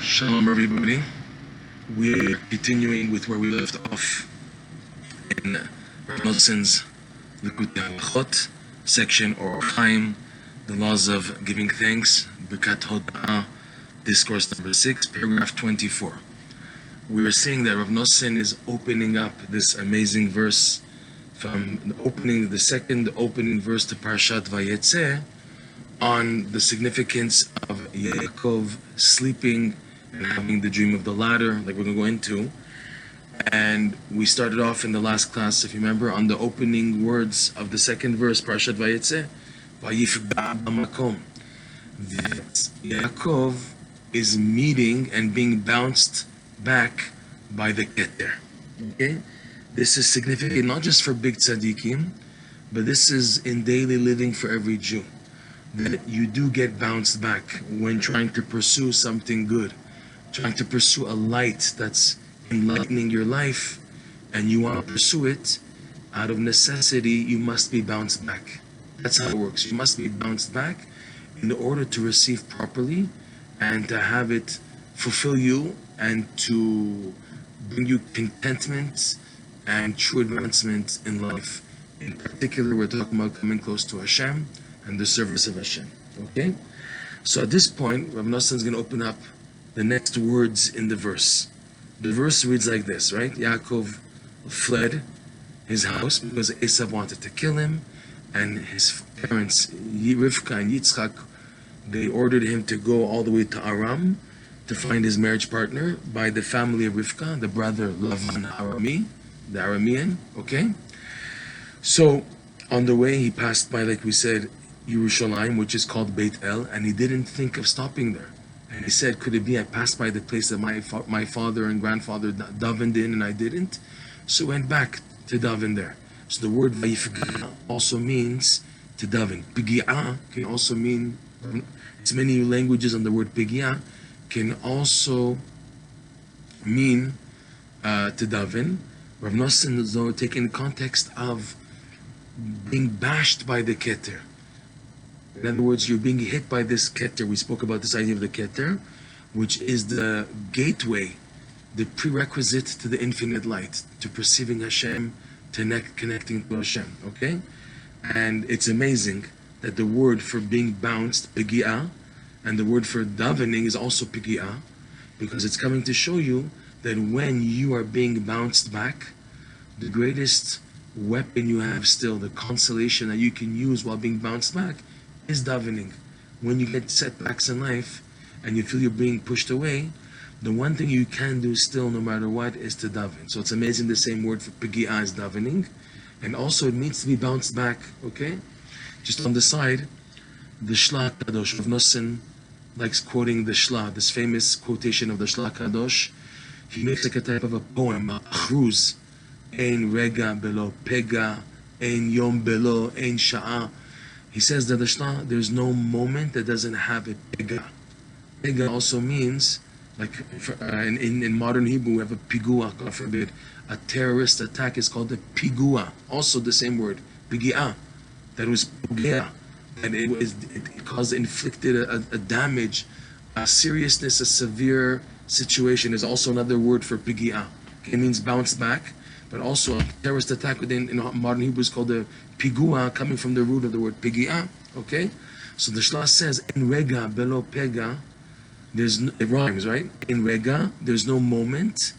Shalom everybody. We're continuing with where we left off in Reb Noson's Likutey Halakhot section, or Chaim, the laws of giving thanks, Hoda'ah, discourse number 6, paragraph 24. We were seeing that Reb Noson is opening up this amazing verse from the second opening verse to Parshat Vayetzeh on the significance of Yaakov sleeping and having the dream of the ladder, like we're going to go into. And we started off in the last class, if you remember, on the opening words of the second verse, Parshat Vayetzeh, Vayifga b'makom, that Yaakov is meeting and being bounced back by the Keter. Okay? This is significant not just for big tzaddikim, but this is in daily living for every Jew. That you do get bounced back when trying to pursue something good, trying to pursue a light that's enlightening your life, and you want to pursue it. Out of necessity, you must be bounced back. That's how it works. You must be bounced back in order to receive properly and to have it fulfill you and to bring you contentment and true advancement in life. In particular, we're talking about coming close to Hashem and the service of Hashem. Okay? So at this point, Reb Noson is going to open up the next words in the verse. The verse reads like this, right? Yaakov fled his house because Esav wanted to kill him, and his parents, Rivka and Yitzchak, they ordered him to go all the way to Aram to find his marriage partner by the family of Rivka, the brother Lavan Arami, the Aramean, okay? So on the way, he passed by, like we said, Yerushalayim, which is called Beit El, and he didn't think of stopping there. And he said, could it be I passed by the place that my father and grandfather davened in and I didn't? So went back to daven there. So the word Vayifga also means to daven. Pigi'ah can also mean, it's many languages on the word Pigi'ah, can also mean to daven. Reb Noson is though taken in context of being bashed by the Keter. In other words, you're being hit by this Keter. We spoke about this idea of the Keter, which is the gateway, the prerequisite to the infinite light, to perceiving Hashem, to connecting to Hashem, okay? And it's amazing that the word for being bounced, pigi'ah, and the word for davening is also pigi'ah, because it's coming to show you that when you are being bounced back, the greatest weapon you have still, the consolation that you can use while being bounced back, is davening. When you get setbacks in life and you feel you're being pushed away, the one thing you can do still, no matter what, is to daven. So it's amazing, the same word for pigi'ah is davening, and also it needs to be bounced back, okay? Just on the side, the Shla Kadosh, Reb Noson likes quoting the Shla, this famous quotation of the Shla Kadosh. He makes like a type of a poem, a chruz. Ein rega belo pega, ein yom belo, ein sha'ah. He says that the Shla, there's no moment that doesn't have a pega. Pega also means, like in modern Hebrew, we have a pigua, God forbid. A terrorist attack is called a pigua. Also the same word, pigi'ah. That was pugea. That it caused, inflicted a damage, a seriousness, a severe situation is also another word for pigi'ah. It means bounce back. But also a terrorist attack in modern Hebrew is called a pigua, coming from the root of the word pigi'ah. Okay? So the Shla says, in rega belo pega, it rhymes, right? In rega, there's no moment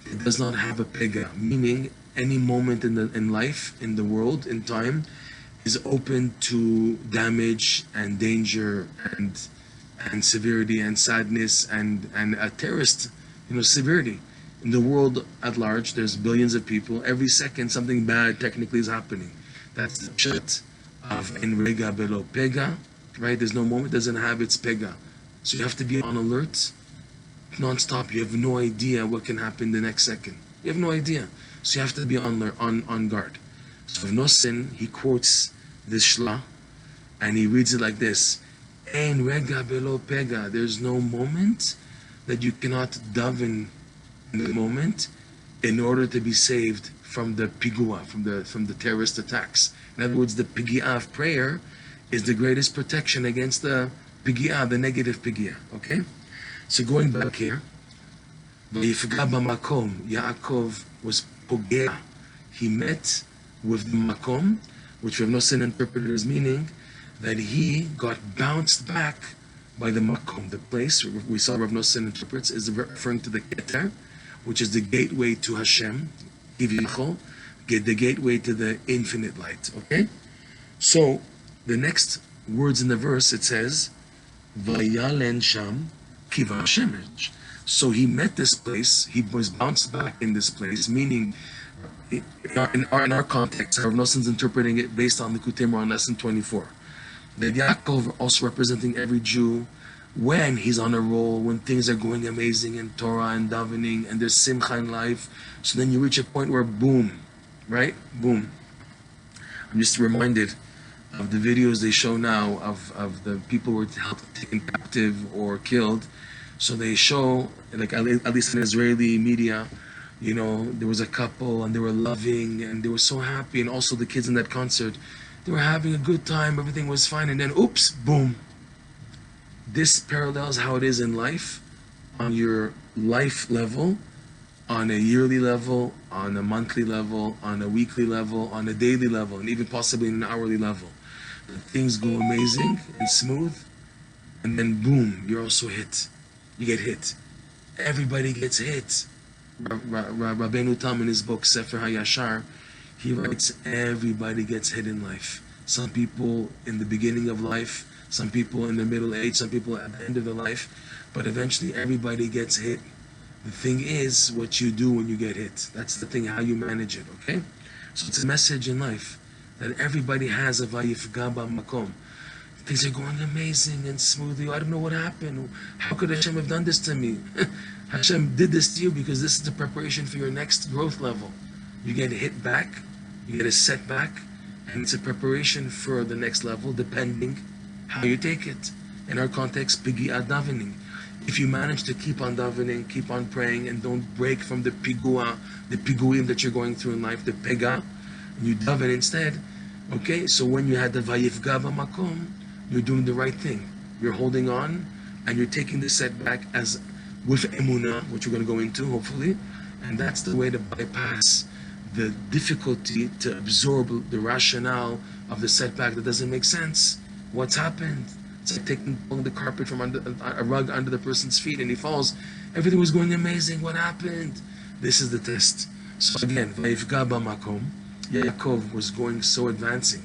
that does not have a pega, meaning any moment in life, in the world, in time, is open to damage and danger and severity and sadness and a terrorist, severity. In the world at large, there's billions of people. Every second, something bad technically is happening. That's the pshat of in rega belo pega, right? There's no moment doesn't have its pega. So you have to be on alert, non-stop. You have no idea what can happen the next second. You have no idea. So you have to be on guard. So Reb Noson, he quotes this Shla, and he reads it like this: Ein rega belo pega. There's no moment that you cannot daven in the moment in order to be saved from the pigua, from the terrorist attacks. In other words, the pigi'ah of prayer is the greatest protection against the pigi'ah, the negative pigi'ah, okay? So going back here, Vayifga b'makom, Yaakov was pogea. He met with the makom, which Reb Noson interpreted as meaning that he got bounced back by the makom. The place we saw Reb Noson interprets is referring to the keter, which is the gateway to Hashem, the gateway to the infinite light. Okay? So the next words in the verse, it says, Vayalen sham kiva shemesh. So he met this place, he was bounced back in this place, meaning in our context, Reb Noson's interpreting it based on Likutey Moharan lesson 24. That Yaakov also representing every Jew when he's on a roll, when things are going amazing in Torah and davening and there's simcha in life. So then you reach a point where boom, right? Boom. I'm just reminded of the videos they show now of the people who were taken captive or killed. So they show, like at least in Israeli media, you know, there was a couple and they were loving and they were so happy, and also the kids in that concert, they were having a good time, everything was fine, and then oops, boom. This parallels how it is in life, on your life level, on a yearly level, on a monthly level, on a weekly level, on a daily level, and even possibly an hourly level. Things go amazing and smooth, and then boom, you're also hit. You get hit. Everybody gets hit. Rabbeinu Tam in his book Sefer HaYashar, he writes everybody gets hit in life. Some people in the beginning of life, some people in the middle age, some people at the end of their life, but eventually everybody gets hit. The thing is what you do when you get hit. That's the thing, how you manage it, okay? So it's a message in life that everybody has a vayifga b'makom. Things are going amazing and smoothly. I don't know what happened. How could Hashem have done this to me? Hashem did this to you because this is the preparation for your next growth level. You get hit back, you get a setback, and it's a preparation for the next level depending how you take it. In our context, pigi'at davening. If you manage to keep on davening, keep on praying, and don't break from the piguim that you're going through in life, the pega, and you daven instead, okay? So when you had the vayifga b'makom, you're doing the right thing. You're holding on, and you're taking the setback as with emunah, which we're going to go into, hopefully. And that's the way to bypass the difficulty to absorb the rationale of the setback that doesn't make sense. What's happened? It's like pulling the carpet from under a rug under the person's feet, and he falls. Everything was going amazing. What happened? This is the test. So again, vayifga b'makom. Yaakov was going so advancing.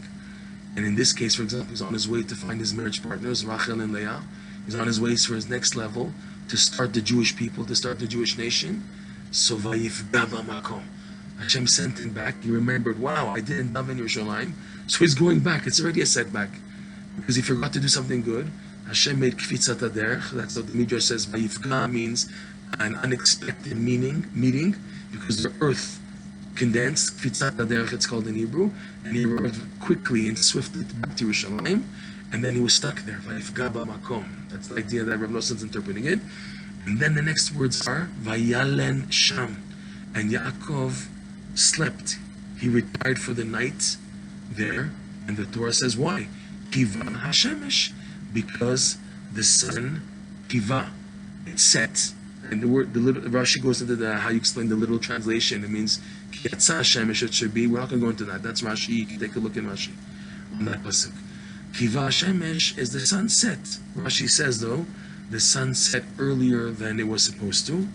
And in this case, for example, he's on his way to find his marriage partners, Rachel and Leah. He's on his way for his next level, to start the Jewish people, to start the Jewish nation. So vayifga b'makom. Hashem sent him back. He remembered, wow, I didn't daven Yerushalayim. So he's going back. It's already a setback. Because he forgot to do something good. Hashem made kfitzat haderech. That's what the Midrash says. Vayifga means an unexpected meeting, because the earth condensed. Kfitzat haderech, it's called in Hebrew. And he arrived quickly and swiftly back to Yerushalayim. And then he was stuck there. Vayifga b'makom. That's the idea that Reb Noson's interpreting it. And then the next words are Vayalen sham. And Yaakov slept. He retired for the night there. And the Torah says why? Kiva hashemesh, because the sun, kiva, it's set. And the word, the little Rashi goes into how you explain the literal translation. It means kiyatza hashemesh. It should be. We're not going to go into that. That's Rashi. You can take a look in Rashi on that pasuk. Kiva hashemesh is the sunset. Rashi says though, the sun set earlier than it was supposed to,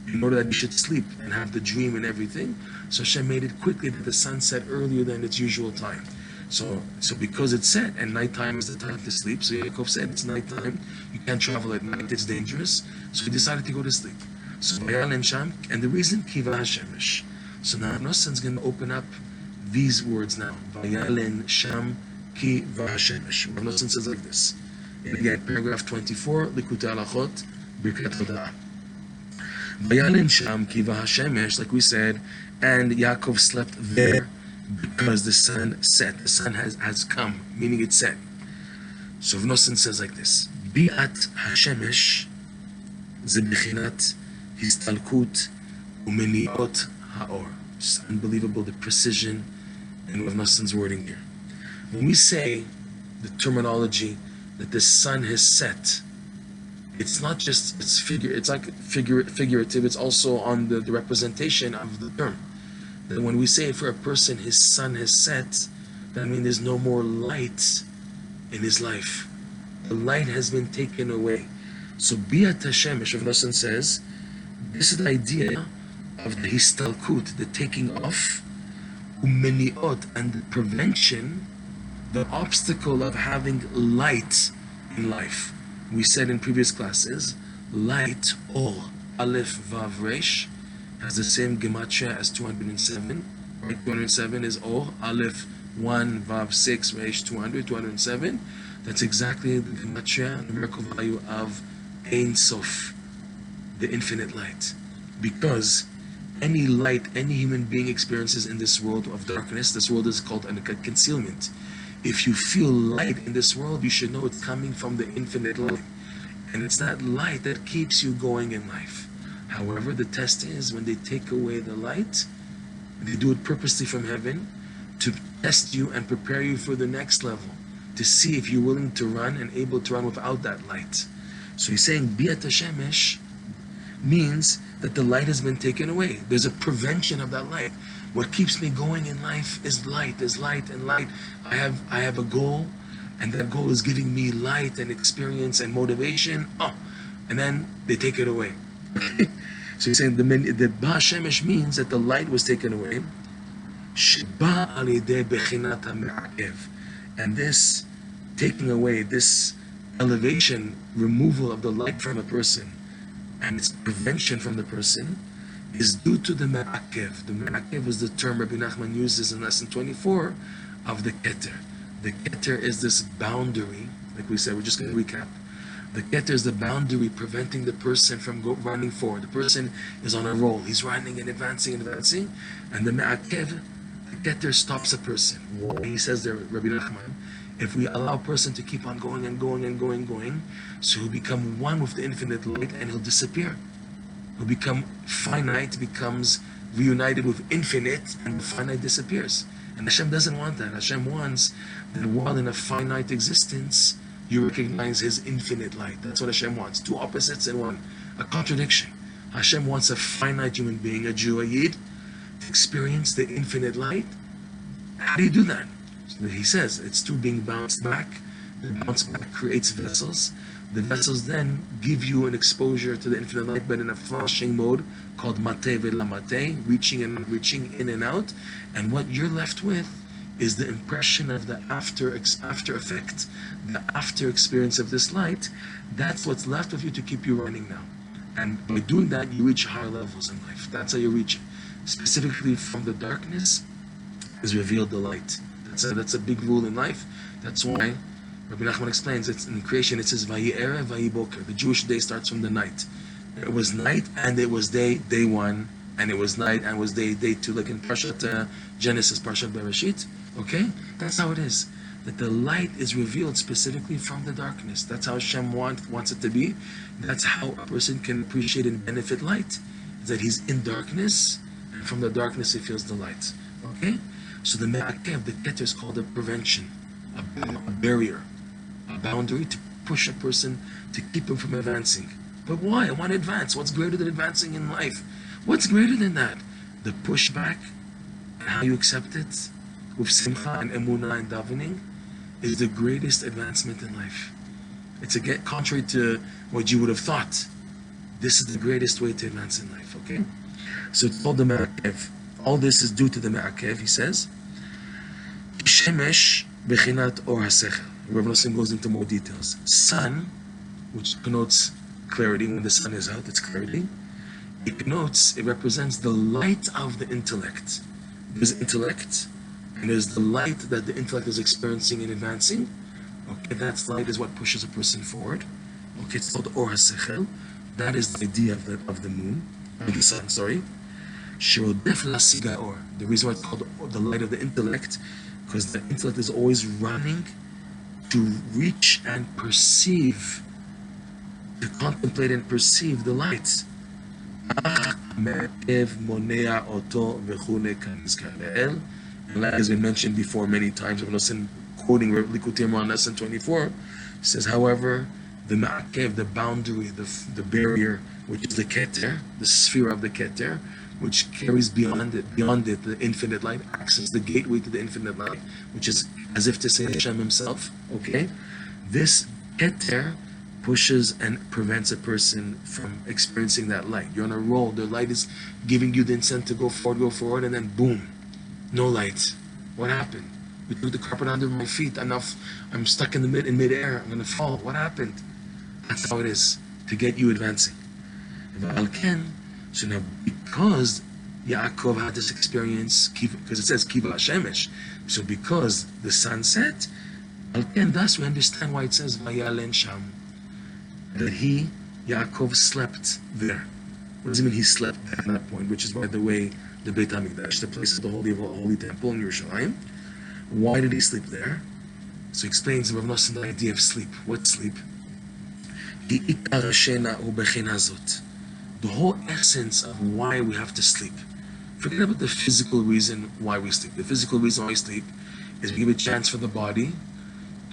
in order that you should sleep and have the dream and everything. So Hashem made it quickly that the sun set earlier than its usual time. So because it's set and nighttime is the time to sleep, so Yaakov said it's nighttime, you can't travel at night, it's dangerous. So he decided to go to sleep. So Vayalen sham, and the reason kiva hashemesh. So now Noson's going to open up these words now. Vayalen sham kiva hashemesh. Reb Noson says like this. And again, paragraph 24, Likutey Halakhot, Birkat Hoda'ah. Vayalen sham kiva hashemesh, like we said, and Yaakov slept there because the sun set. The sun has come, meaning it's set. So Reb Noson says like this: Bi'at hashemesh ze bechinat histalkut umeniot haor. It's unbelievable the precision in Reb Noson's wording here. When we say the terminology that the sun has set, it's not just, it's like figurative, it's also on the representation of the term. That when we say for a person his sun has set, that means there's no more light in his life. The light has been taken away. So Biat Hashem, Reb Noson says, this is the idea of the histalkut, the taking off, umeniot, and the prevention, the obstacle of having light in life. We said in previous classes, light, or Aleph Vav Resh, has the same gematria as 207. Right? 207 is or, Aleph 1, Vav 6, Resh 200, 207. That's exactly the gematria, numerical value of Ein Sof, the infinite light. Because any light any human being experiences in this world of darkness, this world is called a concealment. If you feel light in this world, you should know it's coming from the infinite light. And it's that light that keeps you going in life. However, the test is when they take away the light, they do it purposely from heaven to test you and prepare you for the next level, to see if you're willing to run and able to run without that light. So he's saying, Biat Hashemesh means that the light has been taken away. There's a prevention of that light. What keeps me going in life is light, and light. I have a goal, and that goal is giving me light and experience and motivation. And then they take it away. So he's saying the Ba Shemesh means that the light was taken away. And this taking away, this elevation, removal of the light from a person, and its prevention from the person, is due to the Me'akev. The Me'akev is the term Rabbi Nachman uses in lesson 24 of the Keter. The Keter is this boundary, like we said, we're just going to recap. The Keter is the boundary preventing the person from running forward. The person is on a roll, he's running and advancing, and the Me'akev, the Keter stops a person. Why? He says there, Rabbi Nachman, if we allow a person to keep on going and going, so he'll become one with the infinite light and he'll disappear. He'll become finite, becomes reunited with infinite, and the finite disappears. And Hashem doesn't want that. Hashem wants that while in a finite existence, you recognize His infinite light. That's what Hashem wants. Two opposites in one. A contradiction. Hashem wants a finite human being, a Jew, a Yid, to experience the infinite light. How do you do that? So he says it's through being bounced back. The bounce back creates vessels. The vessels then give you an exposure to the infinite light, but in a flashing mode called mate vela mate, reaching and reaching in and out. And what you're left with is the impression of the after effect, the after experience of this light. That's what's left with you to keep you running now. And by doing that, you reach higher levels in life. That's how you reach it. Specifically from the darkness is revealed the light. That's a big rule in life. That's why Rabbi Nachman explains it's in creation. It says Vayi Erev, Vayi Boker. The Jewish day starts from the night. It was night and it was day one, and it was night and was day two, like in Parshat Genesis, Parshat Bereshit. Okay, that's how it is. That the light is revealed specifically from the darkness. That's how Hashem wants it to be. That's how a person can appreciate and benefit light. Is that he's in darkness, and from the darkness he feels the light. Okay, so the Me'akev, the Keter, is called a prevention, a barrier, a boundary to push a person, to keep him from advancing. But why? I want to advance. What's greater than advancing in life? What's greater than that? The pushback and how you accept it with simcha and emunah and davening is the greatest advancement in life. It's contrary to what you would have thought. This is the greatest way to advance in life, okay? So it's called the Me'akev. All this is due to the Me'akev, he says. Shemesh bechinat or hasechel. Reb Noson goes into more details. Sun, which connotes clarity, when the sun is out, it's clarity. It represents the light of the intellect. There's intellect, and there's the light that the intellect is experiencing and advancing. Okay, that light is what pushes a person forward. Okay, it's called Or HaSechel. That is the idea of the moon, of the sun, sorry. Shirodef LaSiga Or. The reason why it's called the light of the intellect, because the intellect is always running to reach and perceive, to contemplate and perceive the light. And like has been mentioned before many times, Reb Noson, quoting Likutey Moharan lesson 24, says, however, the ma'akev, the boundary, the barrier, which is the keter, the sphere of the keter, which carries beyond it the infinite light, access the gateway to the infinite light, which is as if to say Hashem himself, okay? This keter pushes and prevents a person from experiencing that light. You're on a roll, the light is giving you the incentive to go forward, and then boom, no light. What happened? We took the carpet under my feet, enough, I'm stuck in midair, I'm gonna fall. What happened? That's how it is, to get you advancing. So now, because Yaakov had this experience, because it says Kiva Hashemesh, so because the sun set, thus we understand why it says Vayalen Sham, that Yaakov slept there. What does it mean he slept at that point? Which is, by the way, the Beit HaMikdash, the place of the Holy Temple in Yerushalayim. Why did he sleep there? So he explains Reb Noson the idea of sleep. What sleep? The whole essence of why we have to sleep. Forget about the physical reason why we sleep. The physical reason why we sleep is we give a chance for the body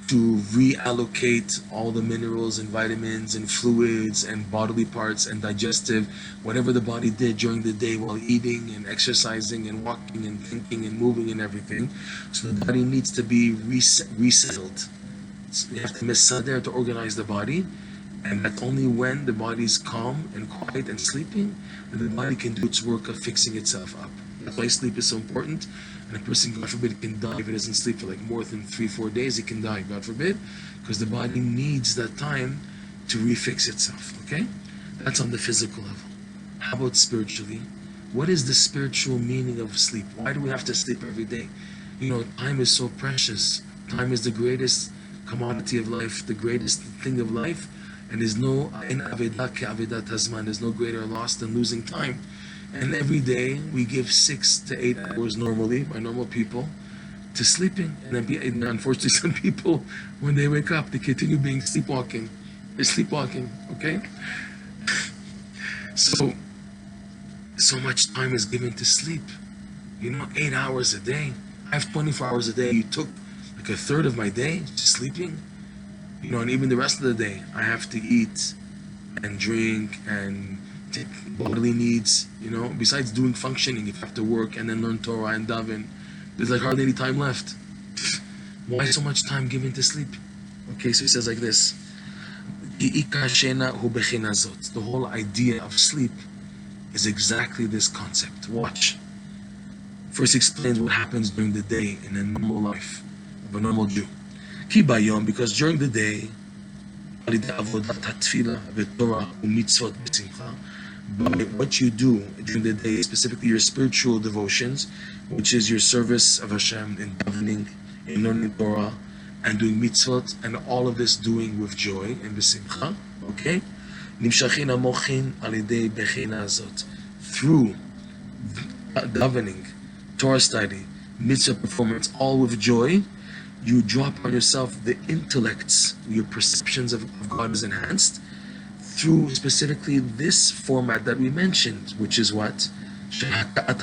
to reallocate all the minerals and vitamins and fluids and bodily parts and digestive, whatever the body did during the day while eating and exercising and walking and thinking and moving and everything. So the body needs to be resettled. So you have to misader to organize the body. And that's only when the body is calm and quiet and sleeping that the body can do its work of fixing itself up. That's why sleep is so important. And a person, God forbid, can die if he doesn't sleep for like more than 3-4 days. He can die, God forbid, because the body needs that time to refix itself. Okay? That's on the physical level. How about spiritually? What is the spiritual meaning of sleep? Why do we have to sleep every day? You know, time is so precious. Time is the greatest commodity of life, the greatest thing of life. And there's no there's no greater loss than losing time. And every day we give 6 to 8 hours normally by normal people to sleeping. And then unfortunately some people, when they wake up, they continue being sleepwalking. They're sleepwalking, okay? So much time is given to sleep. 8 hours a day. I have 24 hours a day. You took like a third of my day just sleeping. And even the rest of the day, I have to eat and drink and take bodily needs, besides doing functioning, if you have to work and then learn Torah and daven, there's like hardly any time left. Why so much time given to sleep? Okay, so he says like this. The whole idea of sleep is exactly this concept. Watch. First explains what happens during the day in a normal life of a normal Jew. Because during the day, by what you do during the day, specifically your spiritual devotions, which is your service of Hashem in davening, in learning Torah, and doing mitzvot, and all of this doing with joy and b'simcha, okay? Through davening, Torah study, mitzvah performance, all with joy, you draw upon yourself the intellects, your perceptions of God is enhanced through specifically this format that we mentioned, which is what? By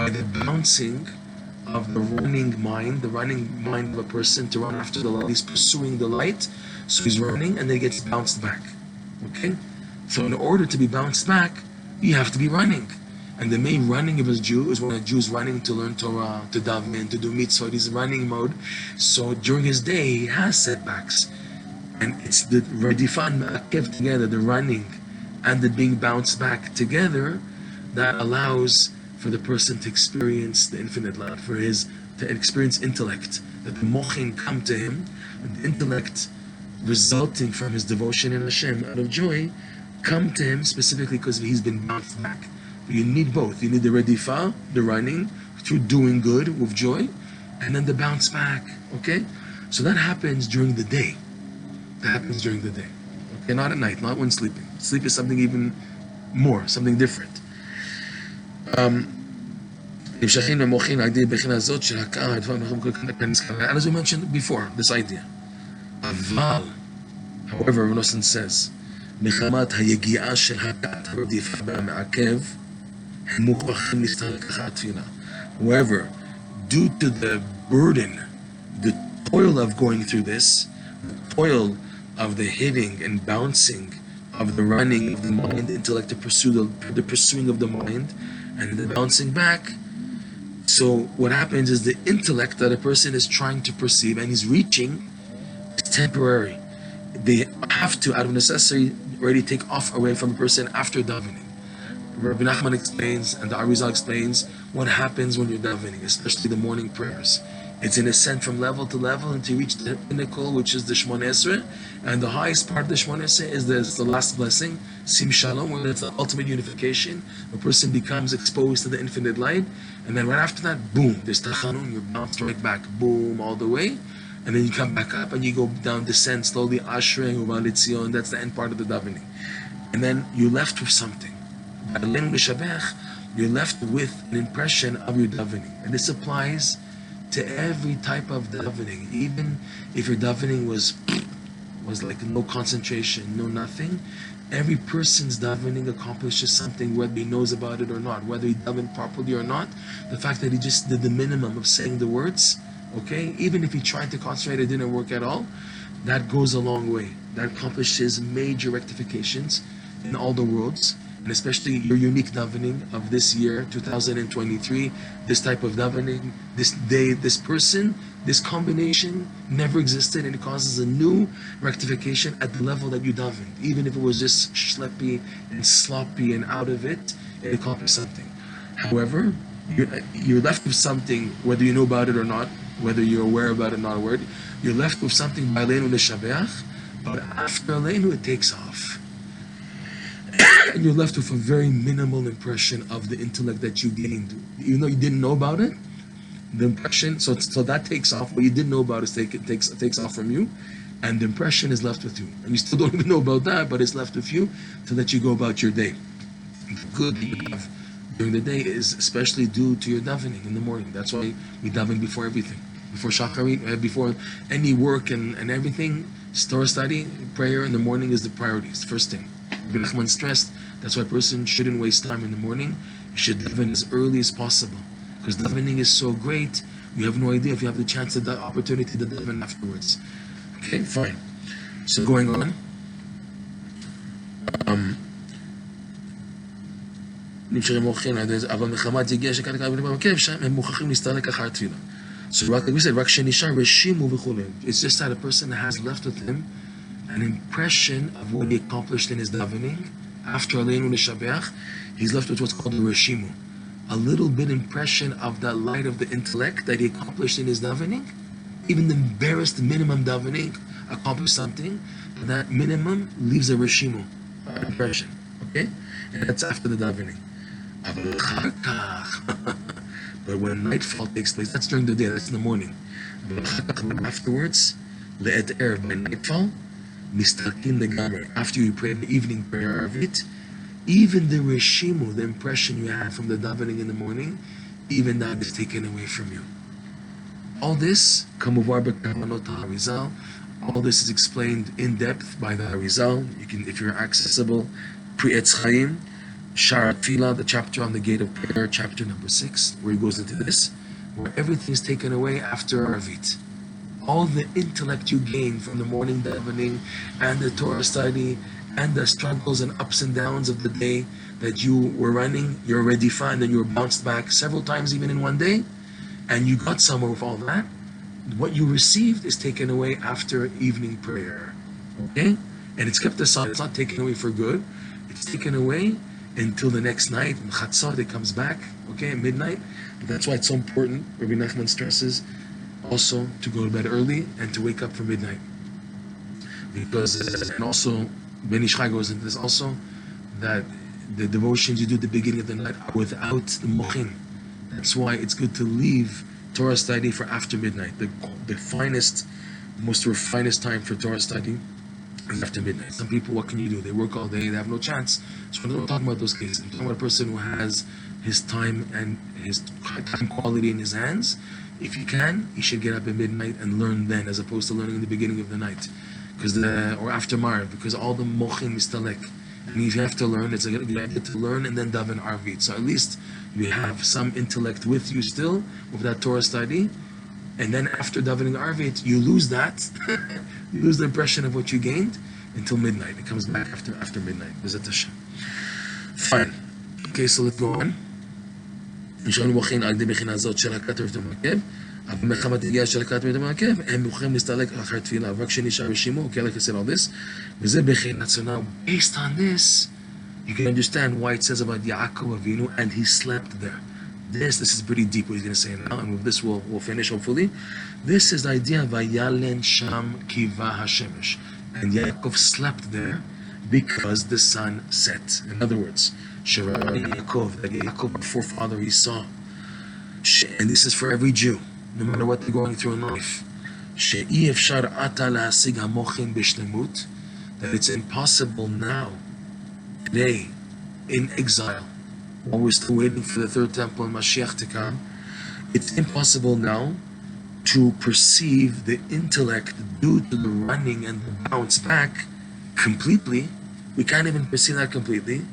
the bouncing of the running mind of a person to run after the light. He's pursuing the light, so he's running and then he gets bounced back. Okay? So in order to be bounced back, you have to be running. And the main running of a Jew is when a Jew is running to learn Torah, to daven, to do mitzvah. He's in running mode. So during his day, he has setbacks. And it's the redifan ma'akev together, the running and the being bounced back together, that allows for the person to experience the infinite light, to experience intellect, that the mochin come to him, and the intellect resulting from his devotion in Hashem out of joy come to him specifically because he's been bounced back. You need both. You need the redifa, the running, through doing good with joy, and then the bounce back, okay? So that happens during the day. Okay, not at night, not when sleeping. Sleep is something even more, something different. And as we mentioned before, this idea. However, Reb Noson says, however, due to the burden, the toil of going through this, toil of the hitting and bouncing, of the running of the mind, the intellect, the pursuing of the mind, and the bouncing back. So what happens is the intellect that a person is trying to perceive and is reaching is temporary. They have to, out of necessity, already take off away from a person after davening. Rabbi Nachman explains, and the Arizal explains, what happens when you're davening, especially the morning prayers. It's an ascent from level to level until you reach the pinnacle, which is the Shmoneh Esrei, and the highest part of the Shmoneh Esrei is the last blessing, Sim Shalom, where it's the ultimate unification. A person becomes exposed to the infinite light, and then right after that, boom, there's Tachanun, you're bounced right back, boom, all the way, and then you come back up and you go down, descend slowly, Ashrei, Uva Litzion, that's the end part of the davening. And then you're left with something. You're left with an impression of your davening, and this applies to every type of davening. Even if your davening was like no concentration, no nothing, every person's davening accomplishes something, whether he knows about it or not, whether he davened properly or not. The fact that he just did the minimum of saying the words, okay, even if he tried to concentrate, it didn't work at all, that goes a long way. That accomplishes major rectifications in all the worlds, and especially your unique davening of this year, 2023, this type of davening, this day, this person, this combination never existed, and it causes a new rectification at the level that you davened. Even if it was just schleppy and sloppy and out of it, it accomplished something. However, you're left with something, whether you know about it or not, whether you're aware about it or not aware, you're left with something by Aleinu L'Shabeach, but after Aleinu it takes off. And you're left with a very minimal impression of the intellect that you gained. Even though you didn't know about it, the impression, so that takes off. What you didn't know about it takes off from you, and the impression is left with you. And you still don't even know about that, but it's left with you to let you go about your day. The good that you have during the day is especially due to your davening in the morning. That's why we daven before everything. Before Shacharit, before any work and everything, Torah study, prayer in the morning is the priority. It's the first thing. Reb Noson stressed, that's why a person shouldn't waste time in the morning. You should daven as early as possible, because davening is so great, you have no idea if you have the chance, the opportunity to daven afterwards. Okay, fine. So going on, so like we said, it's just that a person has left with him an impression of what he accomplished in his davening. After Aleinu L'Shabeach, he's left with what's called the Reshimu, a little bit impression of that light of the intellect that he accomplished in his davening. Even the barest minimum davening accomplished something. That minimum leaves a Reshimu, impression. Okay, and that's after the davening. But when nightfall takes place, that's during the day, that's in the morning. But afterwards, le'et erev, by nightfall, mistalkin legamer, after you pray the evening prayer of it, even the reshimu, the impression you had from the davening in the morning, even that is taken away from you. All this, kamuvar b'kavanot ha'arizal, all this is explained in depth by the Arizal. You can, if you're accessible, pre-Etz Chaim, Shara Tefillah, the chapter on the gate of prayer, chapter number 6, where he goes into this, where everything is taken away after Arvit. All the intellect you gain from the morning davening and the Torah study and the struggles and ups and downs of the day that you were running, you're already fine, and you were bounced back several times even in one day, and you got somewhere with all that. What you received is taken away after evening prayer. Okay? And it's kept aside. It's not taken away for good. It's taken away until the next night. In Chatzot, it comes back. Okay, at midnight. And that's why it's so important. Rabbi Nachman stresses also to go to bed early and to wake up for midnight. Because, and also, Ben Ishchai goes into this also, that the devotions you do at the beginning of the night are without the mochin. That's why it's good to leave Torah study for after midnight. The finest, most refinest time for Torah study is after midnight. Some people, what can you do? They work all day, they have no chance. So we're not talking about those cases. I'm talking about a person who has his time and his time quality in his hands. If you can, you should get up at midnight and learn then, as opposed to learning in the beginning of the night, or after Mariv, because all the mochin mistalek. And if you have to learn, it's a good idea to learn and then daven arvit. So at least you have some intellect with you still, with that Torah study, And then after davening Arvit, you lose that. You lose the impression of what you gained until midnight. It comes back after midnight. B'ezrat Hashem. Fine. Okay, so let's go on. נשארנו בוחרים על ידי בחינה הזאת של הכת רב המעכב, אבל מחמת הגיעה של הכת רב המעכב, הם בוחרים להסתלק אחר תפילה, רק שנשאר רשימו, okay, like I said all this, וזה בחינה. So now, based on this, you can understand why it says about Yaakov Avinu, and he slept there. This is pretty deep what he's going to say now, and with this we'll finish hopefully. This is the idea of Vayalen Sham Kiva Hashemesh, and Yaakov slept there because the sun set. In other words, Yaakov, that Yaakov, our forefather, he saw, and this is for every Jew, no matter what they're going through in life, that it's impossible now, today, in exile, while we're still waiting for the third temple and Mashiach to come, it's impossible now to perceive the intellect due to the running and the bounce back completely. We can't even perceive that completely.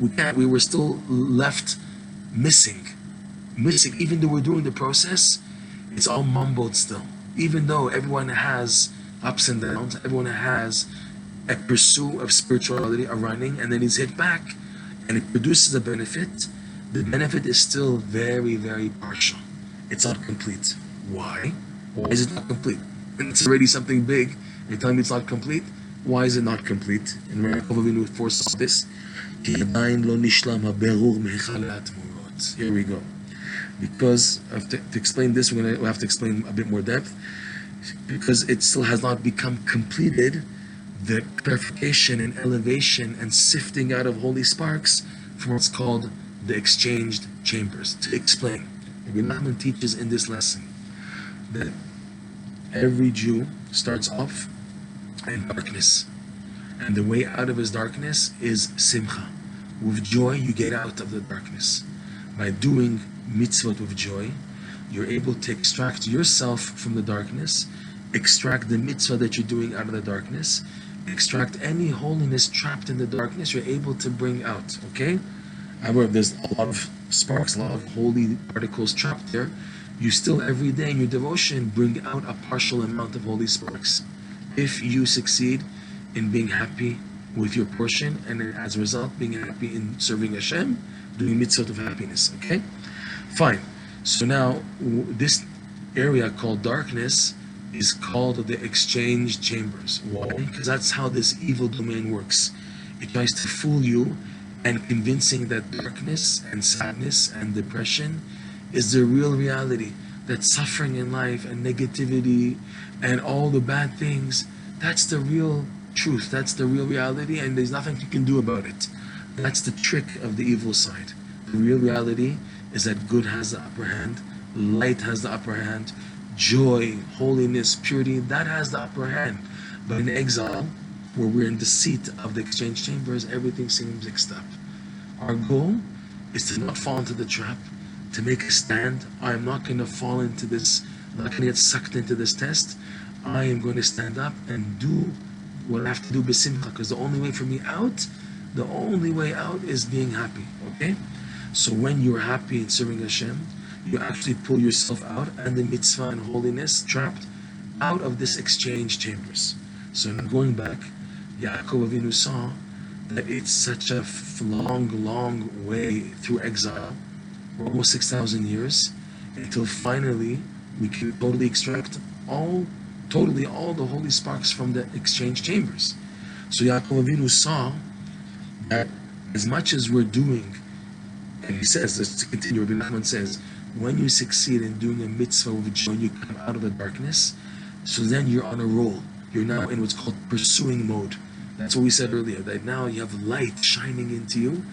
We were still left missing. Even though we're doing the process, it's all mumbled still. Even though everyone has ups and downs, everyone has a pursuit of spirituality, a running, and then he's hit back, and it produces a benefit. The benefit is still very, very partial. It's not complete. Why? Why is it not complete? And it's already something big. You're telling me it's not complete? Why is it not complete? And Yaakov Avinu foresaw this. Here we go. Because to explain this, we'll have to explain a bit more depth. Because it still has not become completed, the clarification and elevation and sifting out of holy sparks from what's called the exchanged chambers. To explain, Reb Noson teaches in this lesson that every Jew starts off in darkness, and the way out of his darkness is simcha. With joy, you get out of the darkness. By doing mitzvot with joy, you're able to extract yourself from the darkness, extract the mitzvah that you're doing out of the darkness, extract any holiness trapped in the darkness you're able to bring out, okay? However, there's a lot of sparks, a lot of holy particles trapped there. You still, every day in your devotion, bring out a partial amount of holy sparks. If you succeed in being happy with your portion, and as a result, being happy in serving Hashem, doing mitzvot of happiness, okay? Fine. So now, this area called darkness is called the exchange chambers. Why? Because that's how this evil domain works. It tries to fool you and convincing that darkness and sadness and depression is the real reality, that suffering in life and negativity and all the bad things, that's the real truth, that's the real reality, and there's nothing you can do about it. That's the trick of the evil side. The real reality is that good has the upper hand, light has the upper hand, joy, holiness, purity, that has the upper hand. But in exile, where we're in the seat of the exchange chambers, everything seems mixed up. Our goal is to not fall into the trap, to make a stand. I am not going to fall into this, I'm not going to get sucked into this test. I am going to stand up and do what I have to do b'simcha, because the only way for me out, the only way out is being happy, okay? So when you're happy in serving Hashem, you actually pull yourself out and the mitzvah and holiness trapped out of this exchange chambers. So now going back, Yaakov Avinu saw that it's such a long way through exile, almost 6,000 years, until finally we can totally extract all the holy sparks from the exchange chambers. So Yaakov Avinu saw that as much as we're doing, and he says, let's continue, Reb Noson says, when you succeed in doing a mitzvah with joy, you come out of the darkness, so then you're on a roll. You're now in what's called pursuing mode. That's what we said earlier, that now you have light shining into you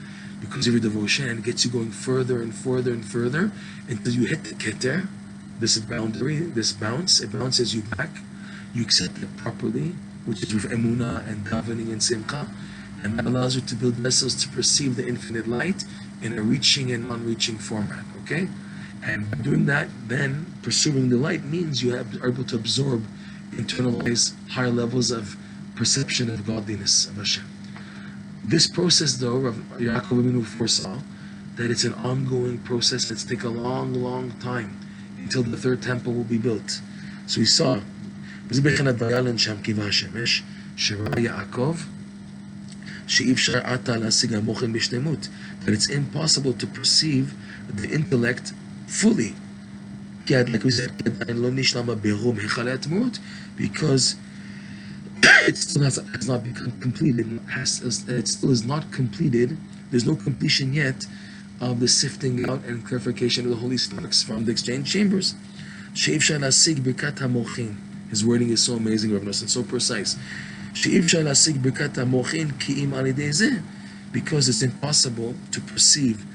because of your devotion, and it gets you going further and further and further until you hit the keter, this boundary, this bounce. It bounces you back. You accept it properly, which is with emunah and davening and simcha, and that allows you to build vessels to perceive the infinite light in a reaching and non-reaching format, okay? And by doing that, then pursuing the light means you are able to absorb, internalize higher levels of perception of godliness of Hashem. This process, though, of Yaakov Avinu foresaw that it's an ongoing process that's take a long time. until the third temple will be built. So we saw that it's impossible to perceive the intellect fully. Like we said, because it still has not become completed. It still is not completed. There's no completion yet of the sifting out and clarification of the holy sparks from the exchange chambers. His wording is so amazing, Reb Noson, so precise. Because it's impossible to perceive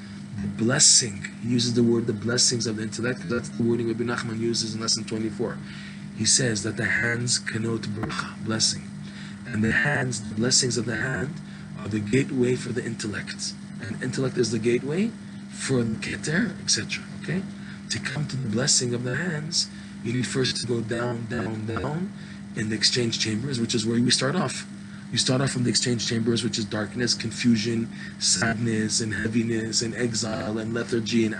the blessing. He uses the word the blessings of the intellect. That's the wording Rabbi Nachman uses in lesson 24. He says that the hands connote bracha, blessing. And the hands, the blessings of the hand, are the gateway for the intellect. And intellect is the gateway for the keter, etc. Okay? To come to the blessing of the hands, you need first to go down, down, down in the exchange chambers, which is where we start off. You start off from the exchange chambers, which is darkness, confusion, sadness, and heaviness, and exile, and lethargy, and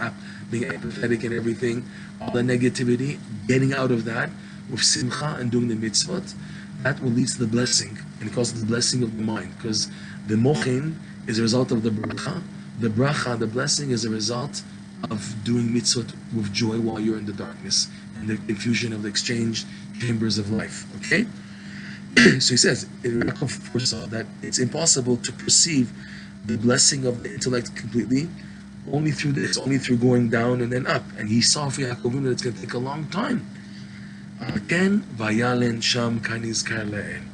being apathetic and everything, all the negativity, getting out of that with simcha and doing the mitzvot. That will lead to the blessing, and he calls it the blessing of the mind, because the mochin is a result of the bracha. The bracha, the blessing, is a result of doing mitzvot with joy while you're in the darkness and the confusion of the exchange chambers of life. Okay? So he says, Yaakov foresaw that it's impossible to perceive the blessing of the intellect completely, only through this, only through going down and then up. And he saw for Yaakov that it's going to take a long time. Again, Vayalen Sham Kaniz Karle'en.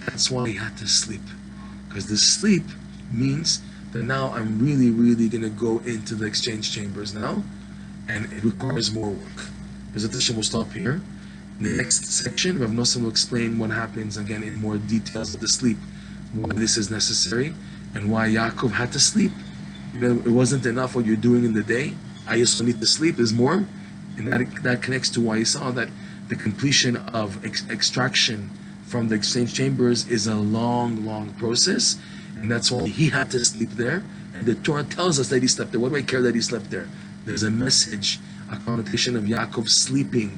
That's why he had to sleep. Because the sleep means that now I'm really, really going to go into the exchange chambers now, and it requires more work. Presentation will stop here. In the next section, Reb Noson will explain what happens again in more details of the sleep, why this is necessary, and why Yaakov had to sleep. It wasn't enough what you're doing in the day. I also need to sleep is more, and that connects to why he saw that the completion of extraction from the exchange chambers is a long, long process, and that's why he had to sleep there. And the Torah tells us that he slept there. What do I care that he slept there? There's a message, a connotation of Yaakov sleeping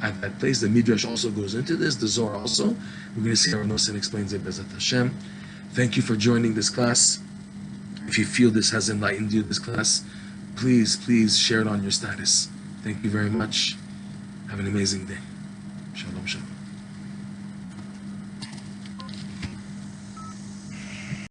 at that place. The Midrash also goes into this, the Zohar also. We're going to see how Reb Noson explains it, Bezat Hashem. Thank you for joining this class. If you feel this has enlightened you, this class, please share it on your status. Thank you very much. Have an amazing day.